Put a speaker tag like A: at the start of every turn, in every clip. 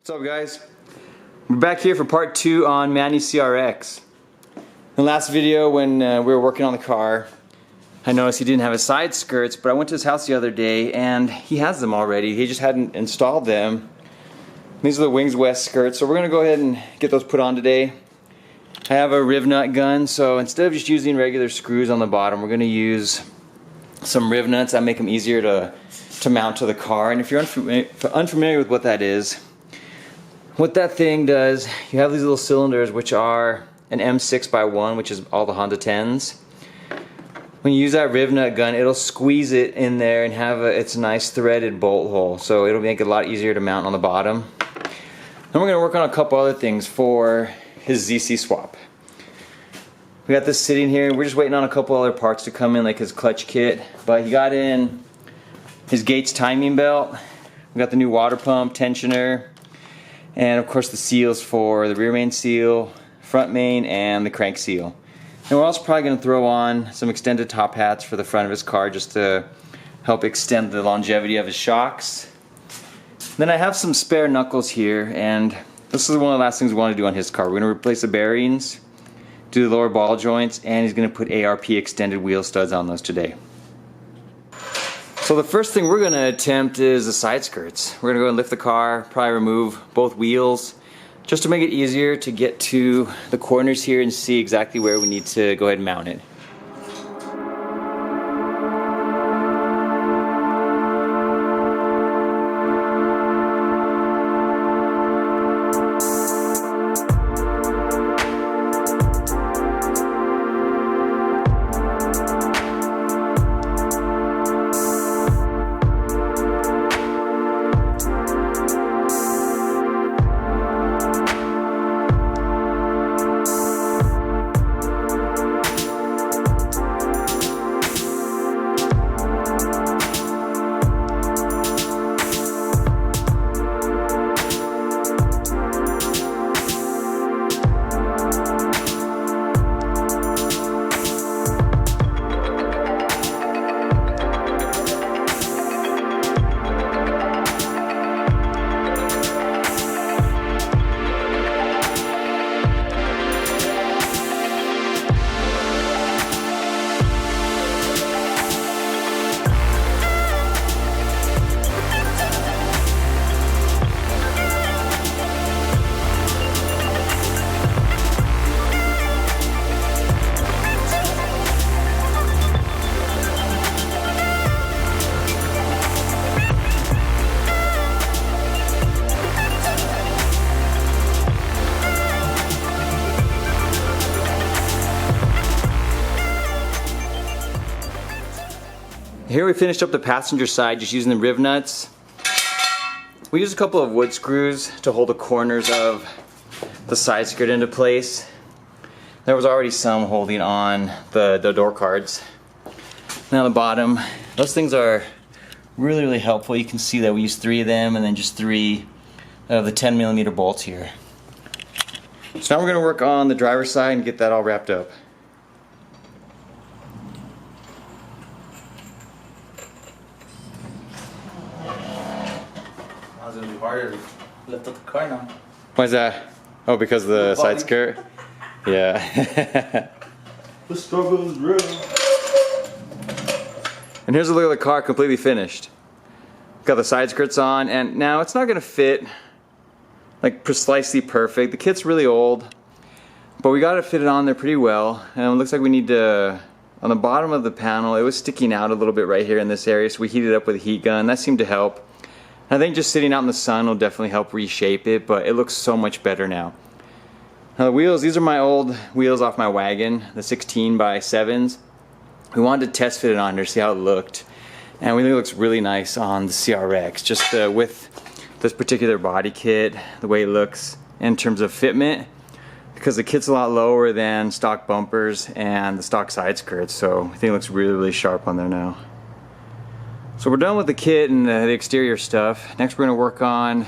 A: What's up, guys? We're back here for part 2 on Manny CRX. In the last video when we were working on the car, I noticed he didn't have his side skirts, but I went to his house the other day and he has them already. He just hadn't installed them. These are the Wings West skirts, so we're going to go ahead and get those put on today. I have a riv nut gun, so instead of just using regular screws on the bottom, we're going to use some riv nuts that make them easier to mount to the car. And if you're unfamiliar with what that is, what that thing does, you have these little cylinders which are an M6x1, which is all the Honda 10s. When you use that riv nut gun, it'll squeeze it in there and have its nice threaded bolt hole, so it'll make it a lot easier to mount on the bottom. Then we're going to work on a couple other things for his ZC swap. We got this sitting here, we're just waiting on a couple other parts to come in, like his clutch kit, but he got in his Gates timing belt, we got the new water pump, tensioner, and of course the seals for the rear main seal, front main, and the crank seal. And we're also probably going to throw on some extended top hats for the front of his car just to help extend the longevity of his shocks. Then I have some spare knuckles here, and this is one of the last things we want to do on his car. We're going to replace the bearings, do the lower ball joints, and he's going to put ARP extended wheel studs on those today. So the first thing we're going to attempt is the side skirts. We're going to go and lift the car, probably remove both wheels, just to make it easier to get to the corners here and see exactly where we need to go ahead and mount it. Here we finished up the passenger side just using the riv nuts. We used a couple of wood screws to hold the corners of the side skirt into place. There was already some holding on the door cards. Now the bottom, those things are really helpful. You can see that we used 3 of them and then just 3 of the 10mm bolts here. So now we're going to work on the driver's side and get that all wrapped up.
B: It's gonna be harder to lift up the car now.
A: Why is that? Oh, because of the side skirt? Yeah.
B: The struggle is real.
A: And here's a look at the car completely finished. Got the side skirts on, and now it's not gonna fit like precisely perfect. The kit's really old, but we got it fitted on there pretty well. And it looks like we need to, on the bottom of the panel, it was sticking out a little bit right here in this area, so we heated it up with a heat gun. That seemed to help. I think just sitting out in the sun will definitely help reshape it, but it looks so much better now. Now the wheels, these are my old wheels off my wagon, the 16x7s. We wanted to test fit it on there, see how it looked. And we think it looks really nice on the CRX, just with this particular body kit, the way it looks in terms of fitment, because the kit's a lot lower than stock bumpers and the stock side skirts, so I think it looks really sharp on there now. So we're done with the kit and the exterior stuff. Next we're going to work on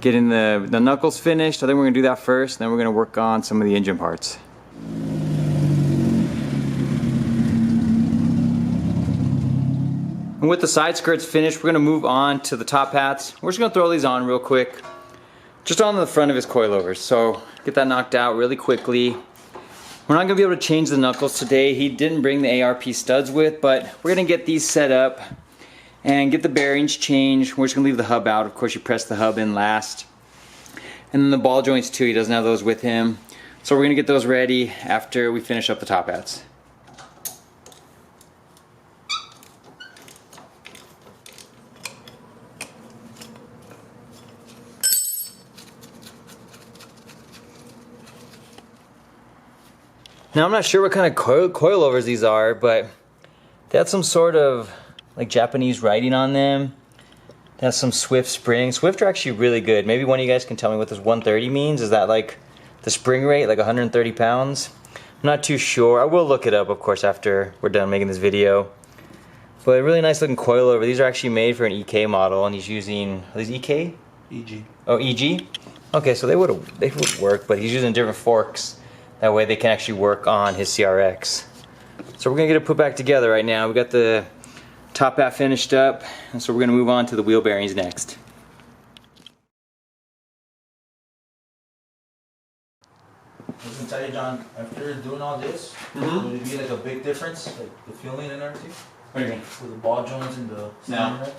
A: getting the knuckles finished. I think we're going to do that first, then we're going to work on some of the engine parts. And with the side skirts finished, we're going to move on to the top hats. We're just going to throw these on real quick. just on the front of his coilovers. So get that knocked out really quickly. We're not gonna be able to change the knuckles today. He didn't bring the ARP studs with, but we're gonna get these set up and get the bearings changed. We're just gonna leave the hub out. Of course, you press the hub in last. And then the ball joints too, he doesn't have those with him. So we're gonna get those ready after we finish up the top hats. Now I'm not sure what kind of coilovers these are, but they had some sort of like Japanese writing on them. They have some Swift springs. Swift are actually really good. Maybe one of you guys can tell me what this 130 means. Is that like the spring rate, like 130 pounds? I'm not too sure. I will look it up, of course, after we're done making this video. But a really nice looking coilover. These are actually made for an EK model, and he's using, are these EK?
B: EG.
A: Oh, EG? Okay, so they would work, but he's using different forks. That way they can actually work on his CRX. So we're gonna get it put back together right now. We got the top hat finished up, and so we're gonna move on to the wheel bearings next.
B: I was gonna tell you, John, after doing all this, would it be like a big difference, like the fueling and everything?
A: What do you mean?
B: With the ball joints and the steering rack? It'd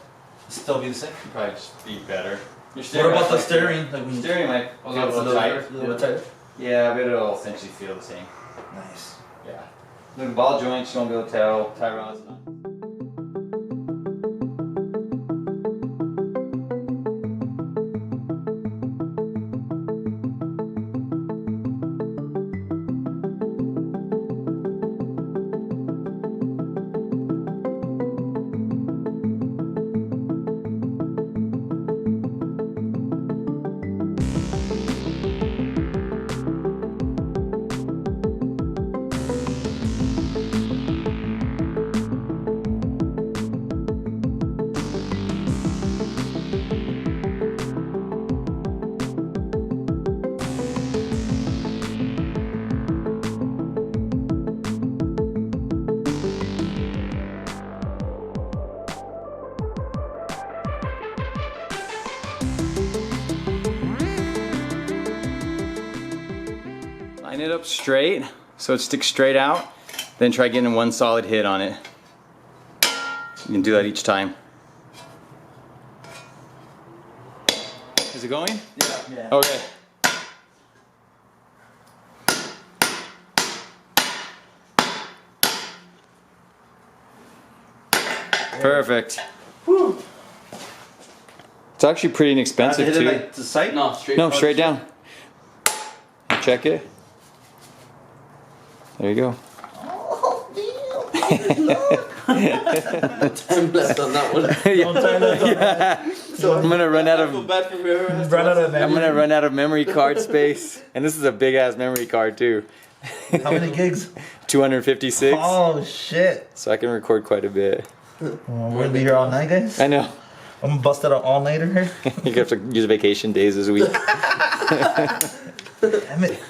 B: still be the same?
A: Probably just be better.
B: What about the steering? Like when
A: Steering might get a little tight.
B: A little bit tighter?
A: Yeah, but it'll essentially feel the same.
B: Nice.
A: Yeah. The ball joints, you won't be able to tell. Tie rods. Line it up straight so it sticks straight out, then try getting one solid hit on it. You can do that each time. Is it going?
B: Yeah.
A: Okay. Perfect.
B: Whew.
A: It's actually pretty inexpensive
B: Hit it
A: too.
B: like to sight? No, straight.
A: No, straight down. Check it. There you go.
B: Oh, damn. Time left on that one.
A: Yeah.
B: No time left on that.
A: Yeah. So I'm gonna run out
B: I feel
A: of
B: bad for whoever has to
C: Run out
B: watch
C: of
B: it.
A: I'm gonna run out of memory card space, and this is a big ass memory card too.
C: How many gigs?
A: 256.
C: Oh shit!
A: So I can record quite a bit.
C: Well, we're gonna be here all night, guys.
A: I know.
C: I'm gonna bust out an all-nighter here.
A: You have to use vacation days this week.
C: Damn it!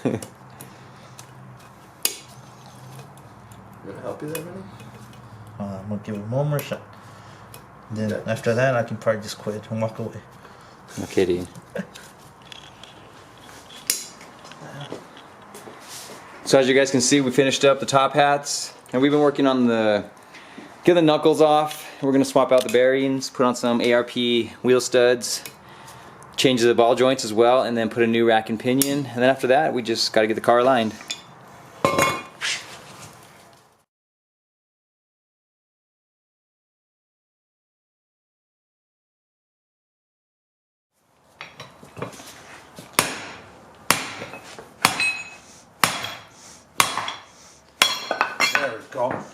B: Gonna help you there, man?
C: I'm gonna give it one more shot. Then after that, I can probably just quit and walk away.
A: No kidding. So as you guys can see, we finished up the top hats, and we've been working on get the knuckles off. We're gonna swap out the bearings, put on some ARP wheel studs, change the ball joints as well, and then put a new rack and pinion. And then after that, we just gotta get the car aligned.
B: There we go.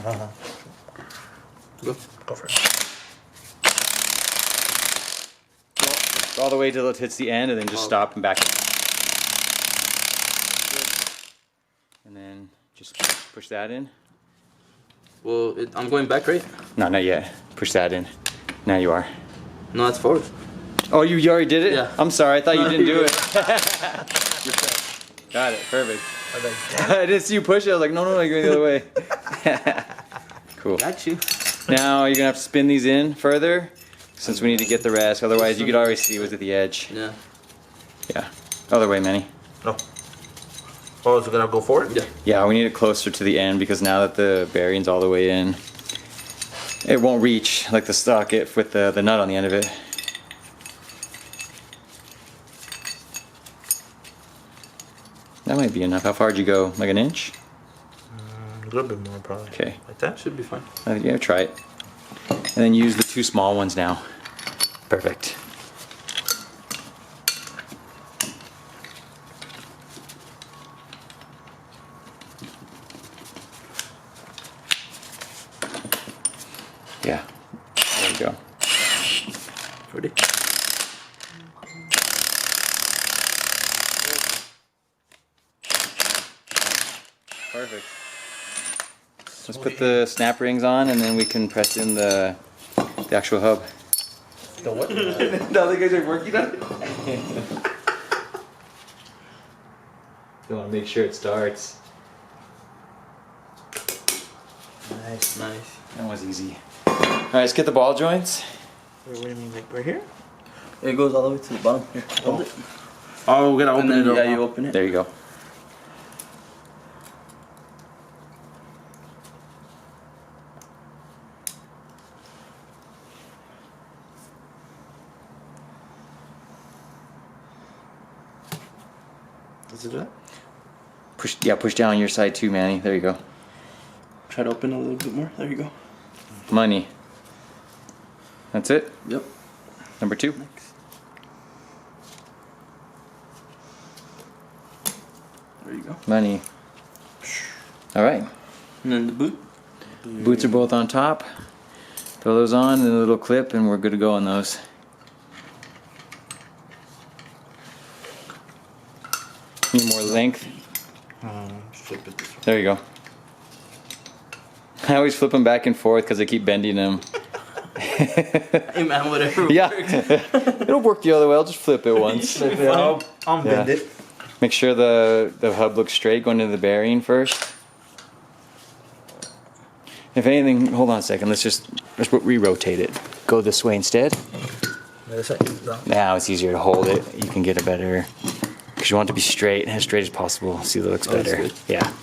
D: Go.
C: Go for it.
A: All the way till it hits the end, and then just stop and back it. And then just push that in.
D: Well, I'm going back, right?
A: No, not yet. Push that in. Now you are.
D: No, that's forward.
A: Oh, you already did it?
D: Yeah.
A: I'm sorry, I thought you didn't do it. Got it, perfect. I didn't see you push it. I was like, no, you're going the other way. Cool.
D: Got you.
A: Now you're gonna have to spin these in further, since we need to get the rest. Otherwise, you could already see it was at the edge.
D: Yeah.
A: Yeah. Other way, Manny.
C: No. Oh, is it gonna go forward?
D: Yeah.
A: Yeah, we need it closer to the end because now that the bearing's all the way in, it won't reach like the socket with the nut on the end of it. That might be enough. How far did you go? Like an inch?
C: A little bit more, probably.
A: Okay.
C: Like that?
D: Should be fine.
A: Yeah, try it. And then use the two small ones now. Perfect. Yeah. There you go.
D: Ready?
A: Perfect. Let's put the snap rings on and then we can press in the actual hub.
C: The what?
A: Now the guys are working on it. You want to make sure it starts.
C: Nice.
D: Nice.
A: That was easy. Alright, let's get the ball joints.
C: Wait, what do you mean, like right here?
D: It goes all the way to the bottom. Here, hold it.
C: Oh, we gotta
D: And
C: open
D: then,
C: it up.
D: yeah, you open it.
A: There you go.
C: Does it do that?
A: Push down your side too, Manny. There you go.
D: Try to open it a little bit more. There you go.
A: Money. That's it?
D: Yep.
A: Number 2?
D: Next. There you go.
A: Money. Alright.
D: And then the boot.
A: Boots are both on top. Throw those on and a little clip and we're good to go on those. Need more length.
C: Flip it this way.
A: There you go. I always flip them back and forth because I keep bending them.
D: Hey man, whatever.
A: Yeah.
D: Works.
A: It'll work the other way. I'll just flip it once.
C: I'll bend
A: Yeah.
C: it.
A: Make sure the hub looks straight going into the bearing first. If anything, hold on a second. Let's re-rotate it. Go this way instead.
C: This way. No.
A: Now it's easier to hold it. You can get a better, because you want it to be straight, as straight as possible. See if it looks
D: that's
A: better.
D: good.
A: Yeah.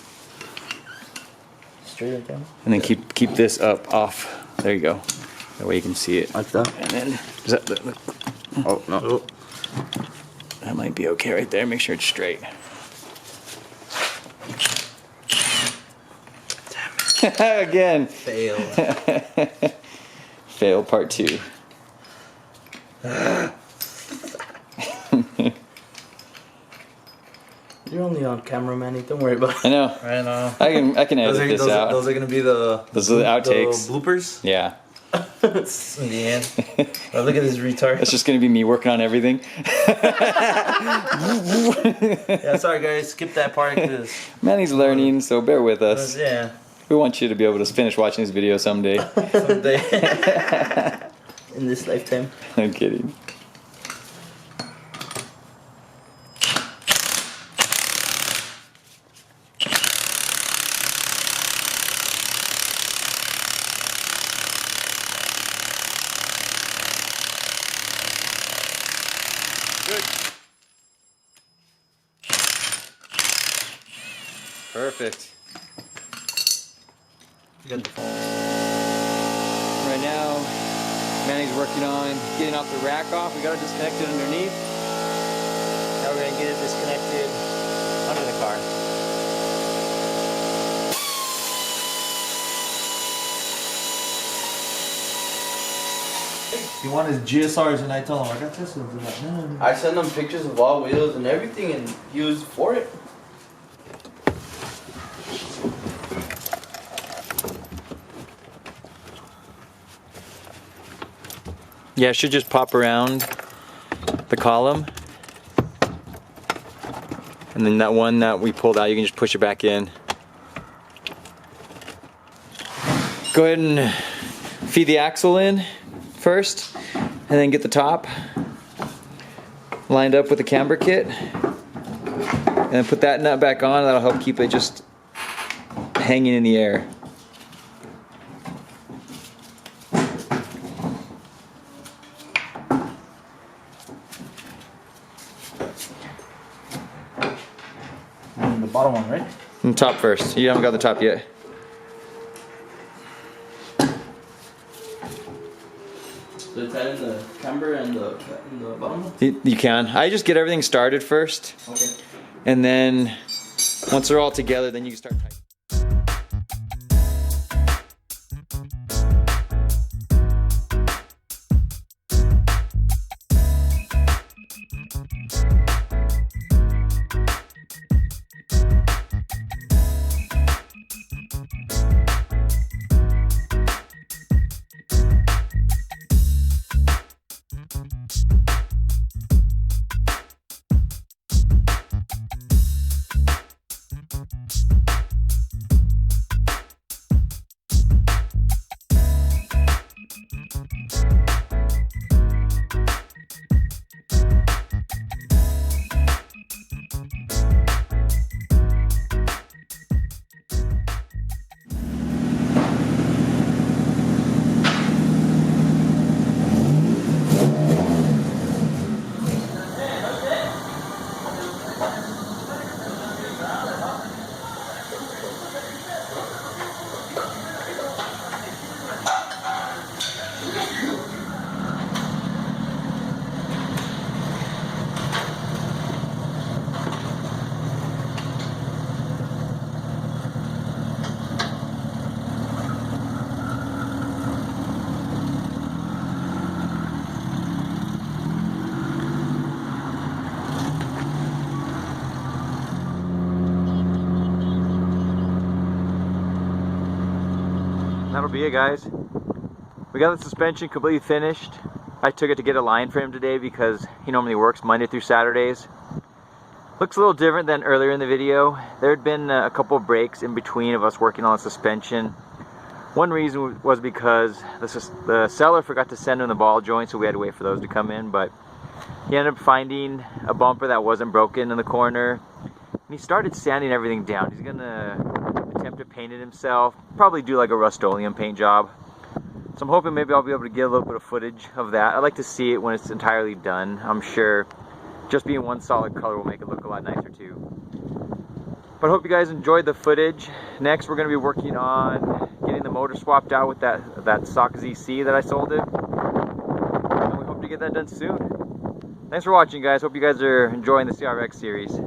C: Straight like that.
A: And then keep this up off. There you go. That way you can see it.
D: Like that.
A: And then
D: Oh no.
C: Oh.
A: that might be okay right there. Make sure it's straight. Again.
C: Fail.
A: Fail part 2.
D: You're only on camera, Manny. Don't worry about it.
A: I know.
C: I know.
A: I can edit this out.
C: Those are gonna be the
A: Those are the outtakes.
C: The bloopers
A: Yeah.
C: in the end. Oh, look at this retard.
A: It's just gonna be me working on everything.
C: Yeah, sorry guys, skip that part because
A: Manny's learning, so bear with us.
C: yeah,
A: We want you to be able to finish watching this video someday.
C: someday.
D: In this lifetime.
A: I'm kidding. Good. Perfect.
C: You got the phone.
A: Right now, Manny's working on getting off the rack off. We got it disconnected underneath. Now we're gonna get it disconnected under the car.
C: He wanted his GSRs and I told him I got this one. He's like, no.
D: I sent him pictures of all wheels and everything, and he was for it.
A: Yeah, it should just pop around the column. And then that one that we pulled out, you can just push it back in. Go ahead and feed the axle in first, and then get the top lined up with the camber kit. And then put that nut back on, that'll help keep it just hanging in the air.
B: And the bottom one, right?
A: And top first. You haven't got the top yet.
D: So it's in the camber and the bottom one?
A: You can. I just get everything started first.
D: Okay.
A: And then once they're all together, then you can start tightening. That'll be it, guys. We got the suspension completely finished. I took it to get a line for him today because he normally works Monday through Saturdays. Looks a little different than earlier in the video. There had been a couple of breaks in between of us working on the suspension. One reason was because the seller forgot to send in the ball joint, so we had to wait for those to come in, but he ended up finding a bumper that wasn't broken in the corner. And he started sanding everything down. He's gonna attempt to paint it himself, probably do like a Rust-Oleum paint job. So I'm hoping maybe I'll be able to get a little bit of footage of that. I'd like to see it when it's entirely done. I'm sure just being one solid color will make it look a lot nicer too. But I hope you guys enjoyed the footage. Next we're going to be working on getting the motor swapped out with that Sock ZC that I sold it. And we hope to get that done soon. Thanks for watching, guys. Hope you guys are enjoying the CRX series.